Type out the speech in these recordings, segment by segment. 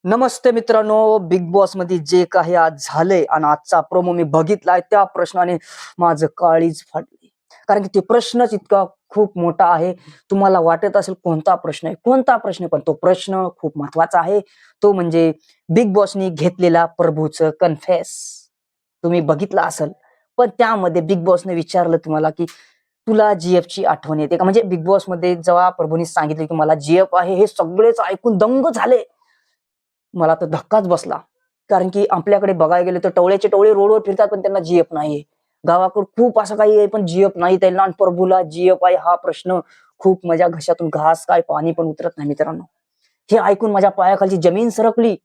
नमस्ते मित्रांनो, big boss मध्ये जे काही आज झालंय आणि आजचा प्रोमो मी बघितलाय त्या प्रश्नाने माझं काळीज फाटली. कारण की ते प्रश्नच इतका खूप मोठा आहे. तुम्हाला वाटत असेल कोणता प्रश्न आहे, कोणता प्रश्न आहे, पण तो प्रश्न खूप महत्वाचा आहे. तो म्हणजे बिग बॉसनी घेतलेला प्रभूचं कन्फेस. तुम्ही बघितलं असेल, पण त्यामध्ये बिग बॉसने विचारलं तुम्हाला की तुला जीएफची आठवण येते का? म्हणजे बिग बॉसमध्ये जेव्हा प्रभूंनी सांगितलं की मला जीएफ आहे, हे सगळेच ऐकून दंग झाले. मला तर धक्काच बसला. कारण की आपल्याकडे बघायला गेलं तर टवळ्याचे टवळे रोडवर फिरतात, पण त्यांना जीएफ नाहीये. गावाकडे खूप असं काही आहे, पण जीएफ नाही त्यांना. आणि प्रभूला जीएफ आहे हा प्रश्न खूप माझ्या घशातून घास काय पाणी पण उतरत नाही मित्रांनो. हे ऐकून माझ्या पायाखालची जमीन सरकली.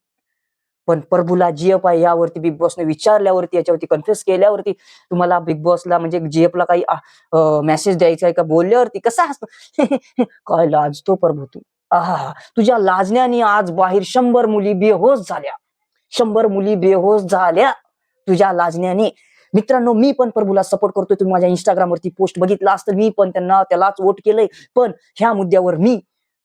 पण प्रभूला जीएफ आहे यावरती बिग बॉसने विचारल्यावरती, याच्यावरती कन्फ्युज केल्यावरती, तुम्हाला बिग बॉसला म्हणजे जीएफला काही मेसेज द्यायचा आहे का बोलल्यावरती कसा असतो काय लाजतो प्रभू तू. आहा, तुझ्या लाजण्याने आज बाहेर 100 मुली बेहोश झाल्या. 100 मुली बेहोश झाल्या तुझ्या लाजण्याने. मित्रांनो, मी पण प्रभूला सपोर्ट करतोय. तुम्ही माझ्या Instagram वरती पोस्ट बघितला असतं, मी पण त्यालाच वोट केलंय. पण ह्या मुद्द्यावर मी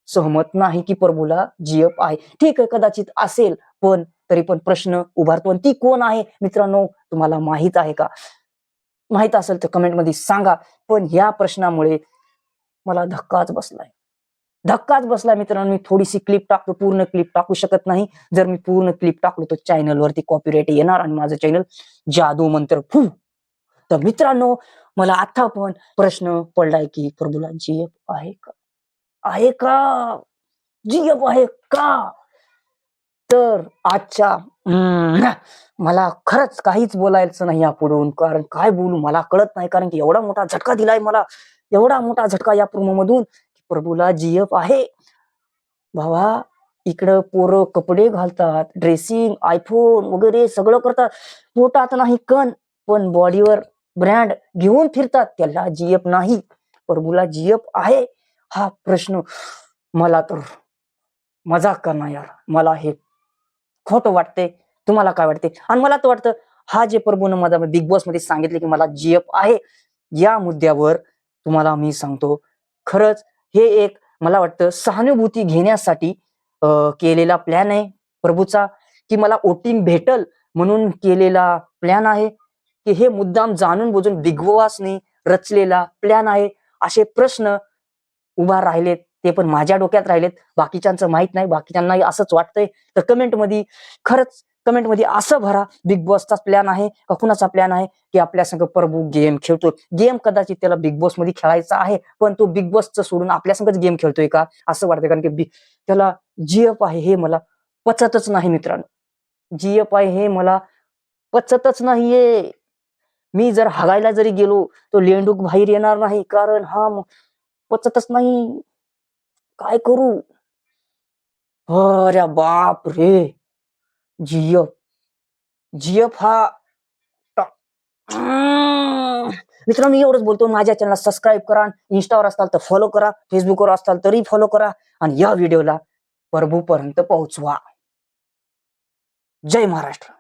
सहमत नाही की प्रभूला जीएफ आहे. ठीक आहे, कदाचित असेल, पण तरी पण प्रश्न उभारतो. आणि ती कोण आहे मित्रांनो, तुम्हाला माहित आहे का? माहित असेल तर कमेंट मध्ये सांगा. पण या प्रश्नामुळे मला धक्काच बसलाय. धक्काच बसला मित्रांनो. मी थोडीशी क्लिप टाकतो, पूर्ण क्लिप टाकू शकत नाही. जर मी पूर्ण क्लिप टाकलो तर चॅनलवरती कॉपीराइट येणार आणि माझं चॅनल जादू मंत्र फू. तर मित्रांनो, मला आता पण प्रश्न पडलाय की प्रभूला जीएफ आहे का? आहे का? जीएफ आहे का? तर आजच्या मला खरंच काहीच बोलायचं नाही यापुढून. कारण काय बोलू मला कळत नाही. कारण की एवढा मोठा झटका दिलाय मला. एवढा मोठा झटका या प्रोमो मधून. प्रभूला जीएफ आहे. भावा, इकडं पोरं कपडे घालतात, ड्रेसिंग, आयफोन वगैरे सगळं करतात. पोटात नाही कण, पण बॉडीवर ब्रँड घेऊन फिरतात. त्याला जीएफ नाही. प्रभूला जीएफ आहे. हा प्रश्न मला तर मजाक करणार यार. मला हे खोटं वाटते. तुम्हाला काय वाटते? आणि मला तर वाटतं हा जे प्रभूनं मला बिग बॉस मध्ये सांगितले की मला जीएफ आहे, या मुद्द्यावर तुम्हाला मी सांगतो, खरंच हे एक मला वाटतं सहानुभूती घेण्यासाठी केलेला प्लॅन आहे प्रभूचा, की मला वोटिंग भेटल म्हणून केलेला प्लॅन आहे, की हे मुद्दाम जाणून बुजून बिग बॉसने रचलेला प्लॅन आहे. असे प्रश्न उभा राहिलेत, ते पण माझ्या डोक्यात राहिलेत. बाकीच्यांचं माहित नाही, बाकीच्यांनाही असंच वाटतंय. तर कमेंटमध्ये खरंच कमेंटमध्ये असं भरा, बिग बॉसचाच प्लॅन आहे का कुणाचा प्लॅन आहे, की आपल्या संग प्रभू गेम खेळतो. गेम कदाचित त्याला बिग बॉस मध्ये खेळायचा आहे, पण तो बिग बॉसचं सोडून आपल्या संगच गेम खेळतोय का असं वाटतंय. कारण की त्याला जीएफ आहे हे मला पचतच नाही मित्रांनो. जीएफ आहे हे मला पचतच नाहीये. मी जर हागायला जरी गेलो तो लेंडूक बाहेर येणार नाही, कारण हा पचतच नाही. काय करू? अरे बाप रे! जीएफ जीएफ हा मित्रांनो, मी एवढंच बोलतो. माझ्या चॅनलला सबस्क्राईब करा. इंस्टावर असताल तर फॉलो करा. फेसबुकवर असताल तरी फॉलो करा. आणि या व्हिडिओला प्रभूपर्यंत पोहोचवा. जय महाराष्ट्र.